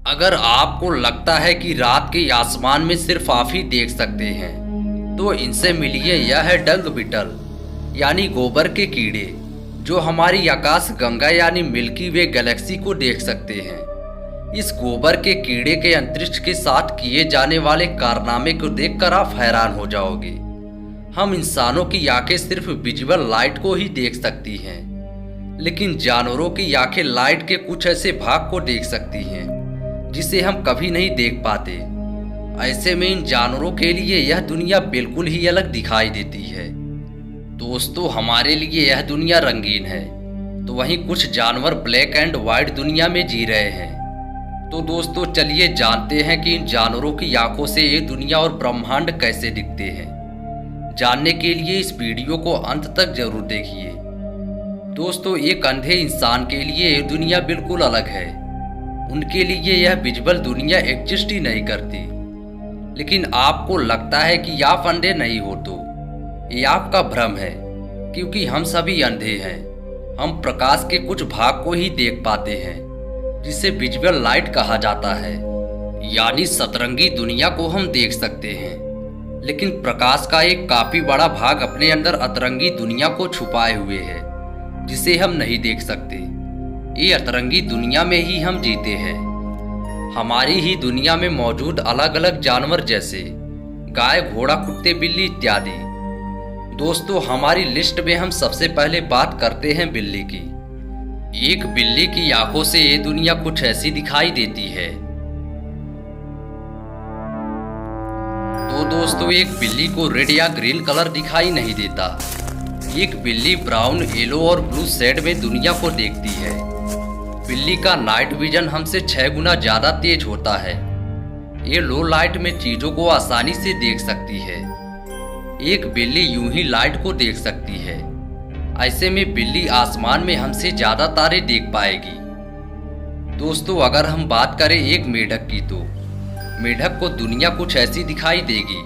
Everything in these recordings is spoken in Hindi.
अगर आपको लगता है कि रात के आसमान में सिर्फ आप ही देख सकते हैं, तो इनसे मिलिए। यह है डंग बीटल यानी गोबर के कीड़े, जो हमारी आकाश गंगा यानी मिल्की वे गैलेक्सी को देख सकते हैं। इस गोबर के कीड़े के अंतरिक्ष के साथ किए जाने वाले कारनामे को देखकर आप हैरान हो जाओगे। हम इंसानों की आंखें सिर्फ विजुअल लाइट को ही देख सकती हैं, लेकिन जानवरों की आंखें लाइट के कुछ ऐसे भाग को देख सकती हैं जिसे हम कभी नहीं देख पाते। ऐसे में इन जानवरों के लिए यह दुनिया बिल्कुल ही अलग दिखाई देती है। दोस्तों, हमारे लिए यह दुनिया रंगीन है, तो वहीं कुछ जानवर ब्लैक एंड व्हाइट दुनिया में जी रहे हैं। तो दोस्तों, चलिए जानते हैं कि इन जानवरों की आंखों से ये दुनिया और ब्रह्मांड कैसे दिखते हैं। जानने के लिए इस वीडियो को अंत तक जरूर देखिए। दोस्तों, एक अंधे इंसान के लिए ये दुनिया बिल्कुल अलग है। उनके लिए यह विजुअल दुनिया एग्जिस्ट ही नहीं करती। लेकिन आपको लगता है कि आप अंधे नहीं हो, तो ये आपका भ्रम है, क्योंकि हम सभी अंधे हैं। हम प्रकाश के कुछ भाग को ही देख पाते हैं, जिसे विजुअल लाइट कहा जाता है। यानी सतरंगी दुनिया को हम देख सकते हैं, लेकिन प्रकाश का एक काफी बड़ा भाग अपने अंदर अतरंगी दुनिया को छुपाए हुए है, जिसे हम नहीं देख सकते। ये अतरंगी दुनिया में ही हम जीते हैं। हमारी ही दुनिया में मौजूद अलग अलग जानवर जैसे गाय, घोड़ा, कुत्ते, बिल्ली इत्यादि। दोस्तों, हमारी लिस्ट में हम सबसे पहले बात करते हैं बिल्ली की। एक बिल्ली की आंखों से ये दुनिया कुछ ऐसी दिखाई देती है। तो दोस्तों, एक बिल्ली को रेड या ग्रीन कलर दिखाई नहीं देता। एक बिल्ली ब्राउन, येलो और ब्लू शेड में दुनिया को देखती है। बिल्ली का नाइट विजन हमसे 6 गुना ज्यादा तेज होता है। ये लो लाइट में चीजों को आसानी से देख सकती है। एक बिल्ली यूं ही लाइट को देख सकती है। ऐसे में बिल्ली आसमान में हमसे ज्यादा तारे देख पाएगी। दोस्तों, अगर हम बात करें एक मेढक की, तो मेढक को दुनिया कुछ ऐसी दिखाई देगी।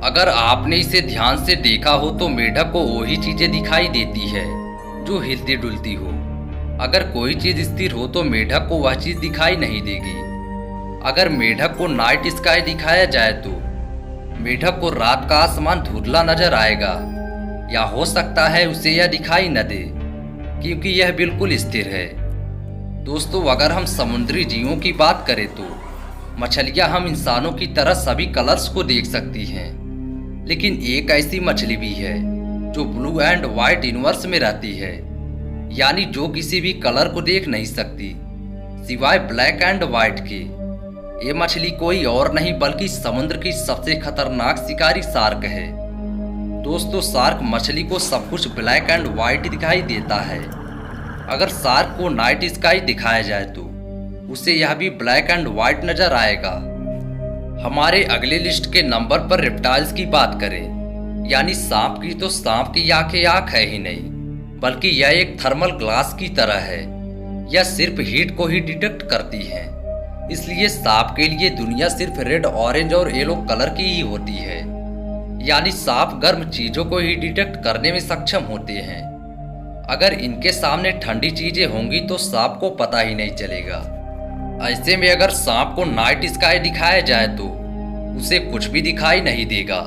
अगर आपने इसे ध्यान से देखा हो तो मेढक को वही चीजें दिखाई देती है जो हिलती डुलती हो। अगर कोई चीज स्थिर हो तो मेढक को वह चीज दिखाई नहीं देगी। अगर मेढक को नाइट स्काई दिखाया जाए तो मेढक को रात का आसमान धुंधला नजर आएगा, या हो सकता है उसे यह दिखाई न दे, क्योंकि यह बिल्कुल स्थिर है। दोस्तों, अगर हम समुद्री जीवों की बात करें तो मछलियां हम इंसानों की तरह सभी कलर्स को देख सकती हैं, लेकिन एक ऐसी मछली भी है जो ब्लू एंड व्हाइट यूनिवर्स में रहती है, यानी जो किसी भी कलर को देख नहीं सकती सिवाय ब्लैक एंड व्हाइट के। ये मछली कोई और नहीं बल्कि समुद्र की सबसे खतरनाक शिकारी शार्क है। दोस्तों, शार्क मछली को सब कुछ ब्लैक एंड व्हाइट दिखाई देता है। अगर शार्क को नाइट स्काई दिखाया जाए तो उसे यह भी ब्लैक एंड व्हाइट नजर आएगा। हमारे अगले लिस्ट के नंबर पर रेप्टाइल्स की बात करें, यानी सांप की, तो सांप की आंखें आंख है ही नहीं, बल्कि यह एक थर्मल ग्लास की तरह है। यह सिर्फ हीट को ही डिटेक्ट करती है, इसलिए सांप के लिए दुनिया सिर्फ रेड, ऑरेंज और येलो कलर की ही होती है। यानी सांप गर्म चीजों को ही डिटेक्ट करने में सक्षम होते हैं। अगर इनके सामने ठंडी चीजें होंगी तो सांप को पता ही नहीं चलेगा। ऐसे में अगर सांप को नाइट स्काई दिखाया जाए तो उसे कुछ भी दिखाई नहीं देगा।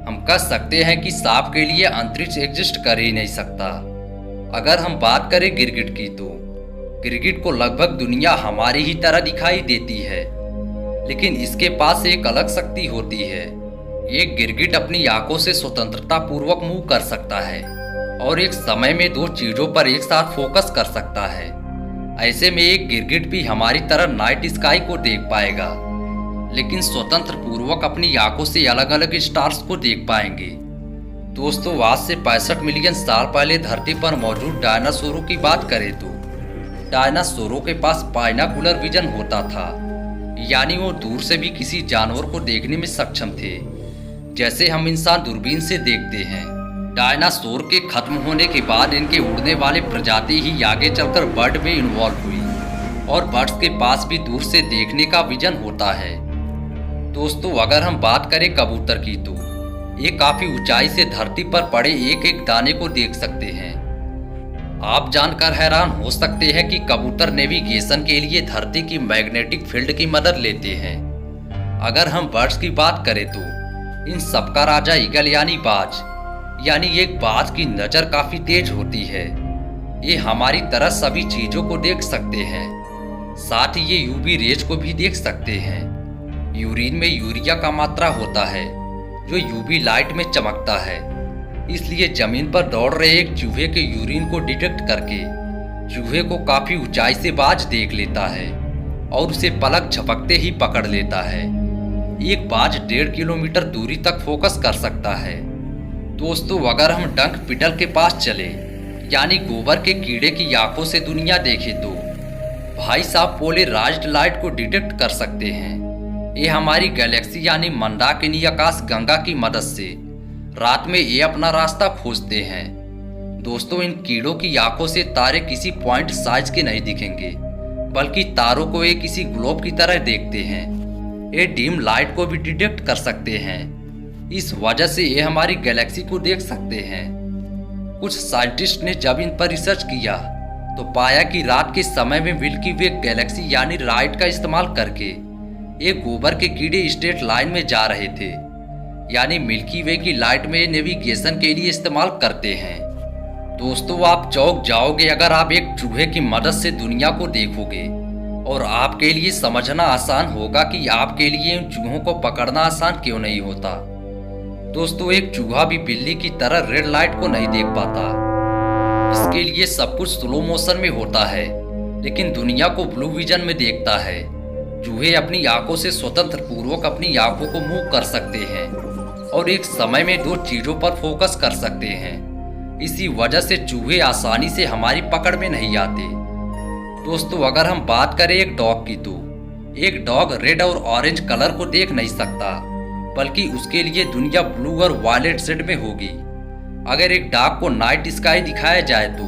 हम कह सकते हैं कि सांप के लिए अंतरिक्ष एग्जिस्ट कर ही नहीं सकता। अगर हम बात करें गिरगिट की, तो गिरगिट को लगभग दुनिया हमारी ही तरह दिखाई देती है, लेकिन इसके पास एक अलग शक्ति होती है। एक गिरगिट अपनी आंखों से स्वतंत्रता पूर्वक मूव कर सकता है और एक समय में 2 चीजों पर एक साथ फोकस कर सकता है। ऐसे में एक गिरगिट भी हमारी तरह नाइट स्काई को देख पाएगा, लेकिन स्वतंत्र पूर्वक अपनी आंखों से अलग अलग स्टार्स को देख पाएंगे। दोस्तों, आज से 65 मिलियन साल पहले धरती पर मौजूद डायनासोरों की बात करें तो डायनासोरों के पास बाइनोकुलर विजन होता था, यानी वो दूर से भी किसी जानवर को देखने में सक्षम थे, जैसे हम इंसान दूरबीन से देखते हैं। डायनासोर के खत्म होने के बाद इनके उड़ने वाले प्रजाति ही आगे चलकर बर्ड में इन्वॉल्व हुई, और बर्ड्स के पास भी दूर से देखने का विजन होता है। दोस्तों, अगर हम बात करें कबूतर की, तो ये काफी ऊंचाई से धरती पर पड़े एक एक दाने को देख सकते हैं। आप जानकर हैरान हो सकते हैं कि कबूतर नेविगेशन के लिए धरती की मैग्नेटिक फील्ड की मदद लेते हैं। अगर हम बर्ड्स की बात करें तो इन सबका राजा ईगल यानी बाज, यानी एक बाज की नज़र काफ़ी तेज होती है। ये हमारी तरह सभी चीज़ों को देख सकते हैं, साथ ही ये यूवी रेज को भी देख सकते हैं। यूरिन में यूरिया का मात्रा होता है जो यूवी लाइट में चमकता है, इसलिए जमीन पर दौड़ रहे एक चूहे के यूरिन को डिटेक्ट करके चूहे को काफ़ी ऊंचाई से बाज देख लेता है और उसे पलक झपकते ही पकड़ लेता है। एक बाज 1.5 किलोमीटर दूरी तक फोकस कर सकता है। दोस्तों, अगर हम डंक पिटल के पास चले यानी गोबर के कीड़े की आंखों से दुनिया देखें तो भाई साहब पोलराइज्ड लाइट को डिटेक्ट कर सकते हैं। ये हमारी गैलेक्सी यानी मंदाकिनी आकाश गंगा की मदद से रात में ये अपना रास्ता खोजते हैं। दोस्तों, इन कीड़ों की आंखों से तारे किसी पॉइंट साइज के नहीं दिखेंगे, बल्कि तारों को ये किसी ग्लोब की तरह देखते हैं। ये डिम लाइट को भी डिटेक्ट कर सकते हैं, इस वजह से ये हमारी गैलेक्सी को देख सकते हैं। कुछ साइंटिस्ट ने जब इन पर रिसर्च किया तो पाया कि रात के समय में मिल्की वे गैलेक्सी यानी लाइट का इस्तेमाल करके एक गोबर के कीड़े स्ट्रेट लाइन में जा रहे थे, यानी मिल्की वे की लाइट में नेविगेशन के लिए इस्तेमाल करते हैं। दोस्तों, आप चौंक जाओगे अगर आप एक चूहे की मदद से दुनिया को देखोगे, और आपके लिए समझना आसान होगा कि आपके लिए उन चूहों को पकड़ना आसान क्यों नहीं होता। दोस्तों, एक चूहा भी बिल्ली की तरह रेड लाइट को नहीं देख पाता। इसके लिए सब कुछ स्लो मोशन में होता है, लेकिन दुनिया को ब्लू विजन में देखता है। चूहे अपनी आंखों से स्वतंत्र पूर्वक अपनी आंखों को मूव कर सकते हैं और एक समय में 2 चीजों पर फोकस कर सकते हैं। इसी वजह से चूहे आसानी से हमारी पकड़ में नहीं आते। दोस्तों, अगर हम बात करें एक डॉग की तो एक डॉग रेड और ऑरेंज कलर को देख नहीं सकता, बल्कि उसके लिए दुनिया ब्लू और वायलेट शेड में होगी। अगर एक डॉग को नाइट स्काई दिखाया जाए तो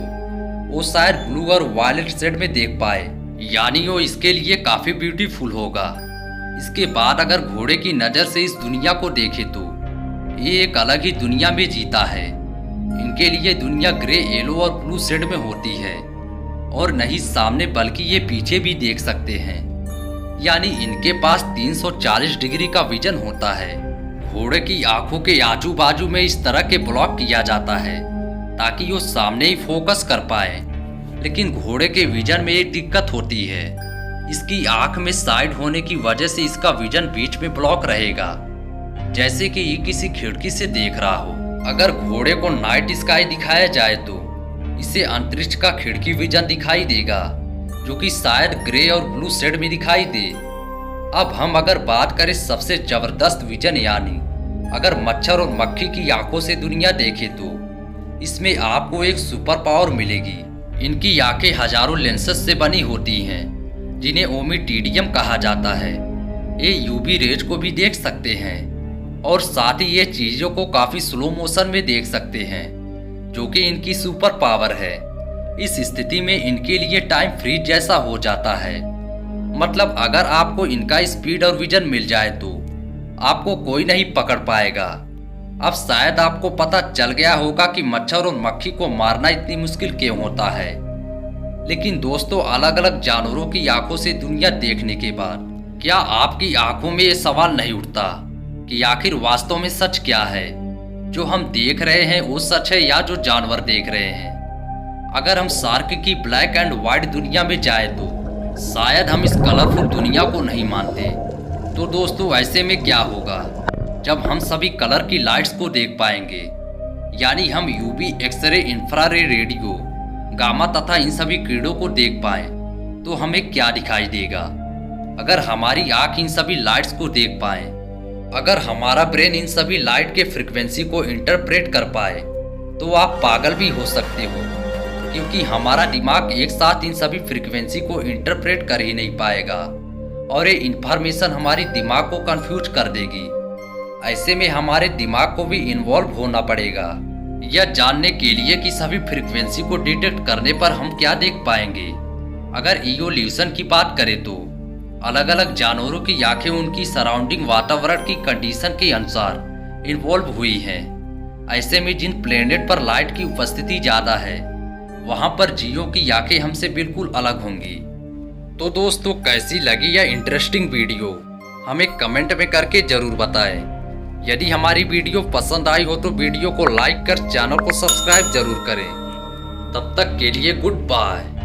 वो शायद ब्लू और वायलेट शेड में देख पाए, यानी वो इसके लिए काफ़ी ब्यूटीफुल होगा। इसके बाद अगर घोड़े की नज़र से इस दुनिया को देखे तो ये एक अलग ही दुनिया में जीता है। इनके लिए दुनिया ग्रे, येलो और ब्लू शेड में होती है, और नहीं सामने बल्कि ये पीछे भी देख सकते हैं, यानी इनके पास 340 डिग्री का विजन होता है। घोड़े की आंखों के आजू बाजू में इस तरह के ब्लॉक किया जाता है ताकि वो सामने ही फोकस कर पाए, लेकिन घोड़े के विजन में एक दिक्कत होती है। इसकी आंख में साइड होने की वजह से इसका विजन बीच में ब्लॉक रहेगा, जैसे कि ये किसी खिड़की से देख रहा हो। अगर घोड़े को नाइट स्काई दिखाया जाए तो इसे अंतरिक्ष का खिड़की विजन दिखाई देगा, जो कि शायद ग्रे और ब्लू शेड में दिखाई दे। अब हम अगर बात करें सबसे जबरदस्त विजन, यानी अगर मच्छर और मक्खी की आंखों से दुनिया देखे तो इसमें आपको एक सुपर पावर मिलेगी। इनकी आंखें हजारों लेंसेस से बनी होती हैं, जिन्हें ओमिटिडियम कहा जाता है। ये यूवी रेज को भी देख सकते हैं और साथ ही ये चीज़ों को काफ़ी स्लो मोशन में देख सकते हैं, जो कि इनकी सुपर पावर है। इस स्थिति में इनके लिए टाइम फ्रीज जैसा हो जाता है। मतलब अगर आपको इनका स्पीड और विजन मिल जाए तो आपको कोई नहीं पकड़ पाएगा। अब शायद आपको पता चल गया होगा कि मच्छर और मक्खी को मारना इतनी मुश्किल क्यों होता है। लेकिन दोस्तों, अलग अलग जानवरों की आंखों से दुनिया देखने के बाद क्या आपकी आंखों में ये सवाल नहीं उठता कि आखिर वास्तव में सच क्या है? जो हम देख रहे हैं वो सच है या जो जानवर देख रहे हैं? अगर हम शार्क की ब्लैक एंड व्हाइट दुनिया में जाए तो शायद हम इस कलरफुल दुनिया को नहीं मानते। तो दोस्तों, ऐसे में क्या होगा जब हम सभी कलर की लाइट्स को देख पाएंगे, यानी हम UV, X-ray, infrared, radio, gamma तथा इन सभी कीड़ों को देख पाएं, तो हमें क्या दिखाई देगा? अगर हमारी आँख इन सभी लाइट्स को देख पाए, अगर हमारा ब्रेन इन सभी लाइट के फ्रिक्वेंसी को इंटरप्रेट कर पाए, तो आप पागल भी हो सकते हो, क्योंकि हमारा दिमाग एक साथ इन सभी फ्रीक्वेंसी को इंटरप्रेट कर ही नहीं पाएगा और ये इन्फॉर्मेशन हमारी दिमाग को कंफ्यूज कर देगी। ऐसे में हमारे दिमाग को भी इन्वॉल्व होना पड़ेगा यह जानने के लिए कि सभी फ्रीक्वेंसी को डिटेक्ट करने पर हम क्या देख पाएंगे। अगर इवोल्यूशन की बात करें तो अलग अलग जानवरों की आंखें उनकी सराउंडिंग वातावरण की कंडीशन के अनुसार इन्वॉल्व हुई हैं। ऐसे में जिन प्लेनेट पर लाइट की उपस्थिति ज़्यादा है वहां पर जियो की आंखें हमसे बिल्कुल अलग होंगी। तो दोस्तों, कैसी लगी यह इंटरेस्टिंग वीडियो हमें कमेंट में करके जरूर बताएं। यदि हमारी वीडियो पसंद आई हो तो वीडियो को लाइक कर चैनल को सब्सक्राइब जरूर करें। तब तक के लिए गुड बाय।